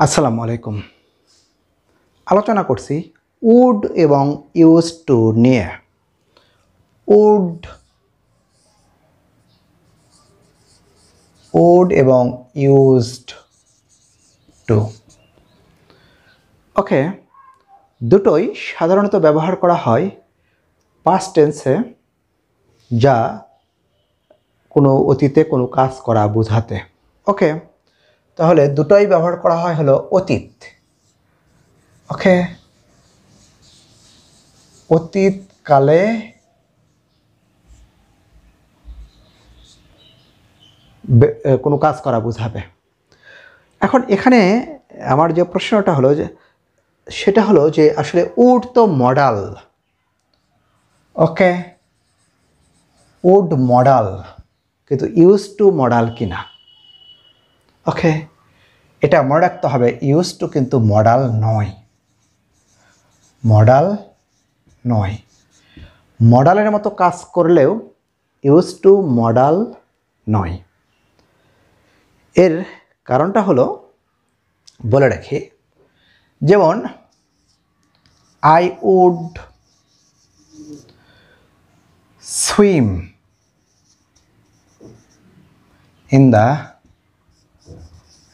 আসসালামু আলাইকুম। আলোচনা করছি উড এবং ইউজ টু নিয়ে। উড এবং ইউজড টু। ওকে, দুটোই সাধারণত ব্যবহার করা হয় পাস্ট টেন্সে, যা কোনো অতীতে কোনো কাজ করা বোঝাতে। ওকে, তাহলে দুটোই ব্যবহার করা হয় হলো অতীত। ওকে, অতীতকালে কোনো কাজ করা বোঝাবে। এখন এখানে আমার যে প্রশ্নটা হলো সেটা হলো যে আসলে উড তো মডাল। ওকে, উড মডাল, কিন্তু ইউজ টু মডাল কিনা। ওকে, এটা মনে রাখতে হবে, ইউজ টু কিন্তু মডাল নয়। মডাল নয়, মডালের মতো কাজ করলেও ইউজ টু মডাল নয়। এর কারণটা হলো বলে রাখি, যেমন I would swim in the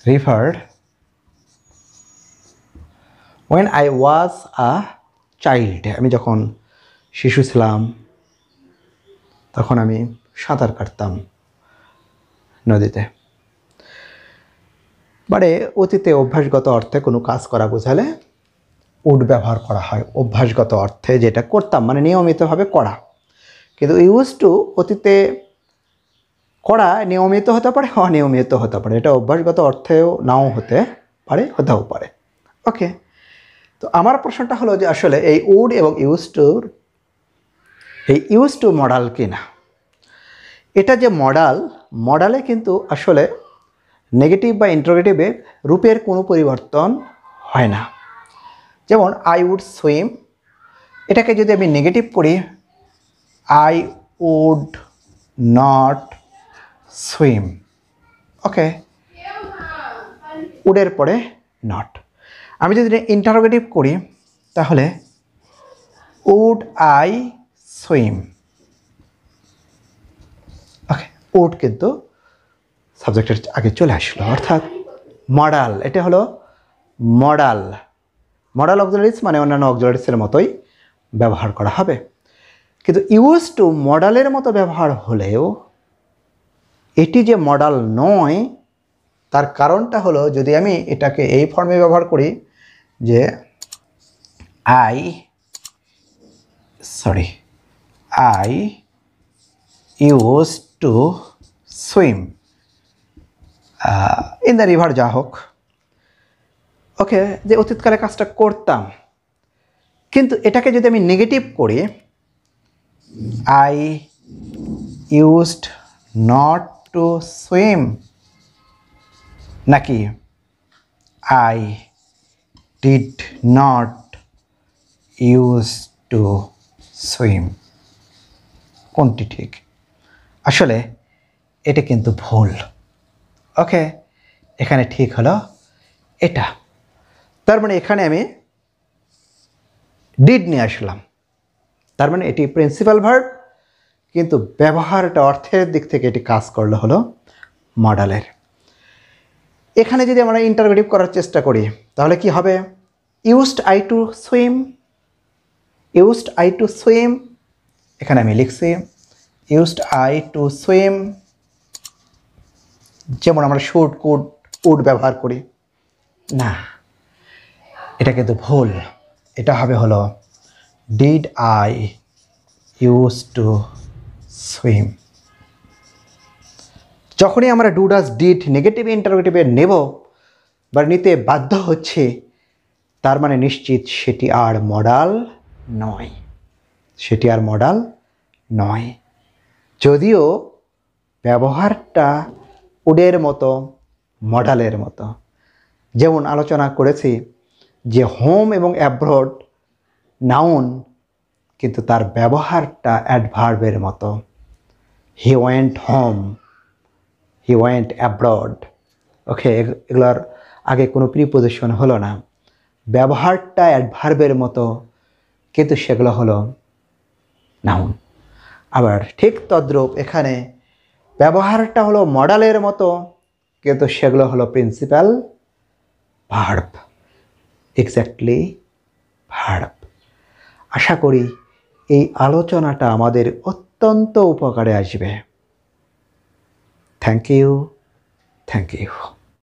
river when I was a child। আমি যখন শিশু ছিলাম তখন আমি সাঁতার কাটতাম নদীতে। মানে অতীতে অভ্যাসগত অর্থে কোনো কাজ করা বোঝালে উড ব্যবহার করা হয়, অভ্যাসগত অর্থে যেটা করতাম মানে নিয়মিতভাবে করা। কিন্তু ইউজ টু অতীতে করা নিয়মিত হতে পারে, অনিয়মিত হতে পারে, এটা অভ্যাসগত অর্থেও নাও হতে পারে, হতেও পারে। ওকে, তো আমার প্রশ্নটা হলো যে আসলে এই উড এবং ইউজ টু মডাল কিনা। এটা যে মডালে কিন্তু আসলে নেগেটিভ বা ইন্টারোগেটিভে রূপের কোনো পরিবর্তন হয় না। যেমন আই উড সুইম, এটাকে যদি আমি নেগেটিভ করি, I would not swim. Okay, উডের পরে নট। আমি যদি ইন্টারোগেটিভ করি তাহলে would I swim. Okay, would কিন্তু সাবজেক্টের আগে চলে আসলো, অর্থাৎ মডাল। এটা হলো মডাল অক্সিলারিজ, মানে অন্যান্য অক্সিলারিজের মতোই ব্যবহার করা হবে। কিন্তু ইউজ টু মডালের মতো ব্যবহার হলেও এটি যে মডাল নয়, তার কারণটা হলো যদি আমি এটাকে এই ফর্মে ব্যবহার করি যে I use to swim in the river, যা হোক। ওকে, যে অতীতকালে কাজটা করতাম, কিন্তু এটাকে যদি আমি নেগেটিভ করি, I used not to swim, নাকি I did not use to swim, কোনটি ঠিক? আসলে এটা কিন্তু ভুল। ওকে, এখানে ঠিক হলো এটা। তার মানে এখানে আমি ডিড নিয়ে আসলাম, তার মানে এটি প্রিন্সিপাল ভার্ব, কিন্তু ব্যবহারটা অর্থের দিক থেকে এটি কাজ করলো হলো মডালের। এখানে যদি আমরা ইন্টারোগেটিভ করার চেষ্টা করি তাহলে কি হবে? ইউজড আই টু সুইম, এখানে আমি লিখছি ইউজড আই টু সুইম। যেমন আমরা শুড, কুড, উড ব্যবহার করি না, এটা কিন্তু ভুল। এটা হবে হলো did I use to swim. যখনই আমরা ডু, ডাজ, ডিড নেগেটিভ ইন্টারোগেটিভে নেব বা নিতে বাধ্য হচ্ছে, তার মানে নিশ্চিত সেটি আর মডাল নয়। যদিও ব্যবহারটা উডের মতো, মডালের মতো। যেমন আলোচনা করেছি যে হোম এবং অ্যাব্রড নাউন, কিন্তু তার ব্যবহারটা অ্যাডভার্বের মতো। He went home, he went abroad. Okay, এগুলোর আগে কোনো প্রিপোজিশন হলো না, ব্যবহারটা অ্যাডভার্বের মতো, কিন্তু সেগুলো হলো নাউন। আবার ঠিক তদ্রূপ এখানে ব্যবহারটা হলো মডালের মতো, কিন্তু সেগুলো হলো প্রিন্সিপাল ভার্ব, এক্স্যাক্টলি ভার্ব। আশা করি এই আলোচনাটা আমাদের অত্যন্ত উপকারে আসবে। Thank you.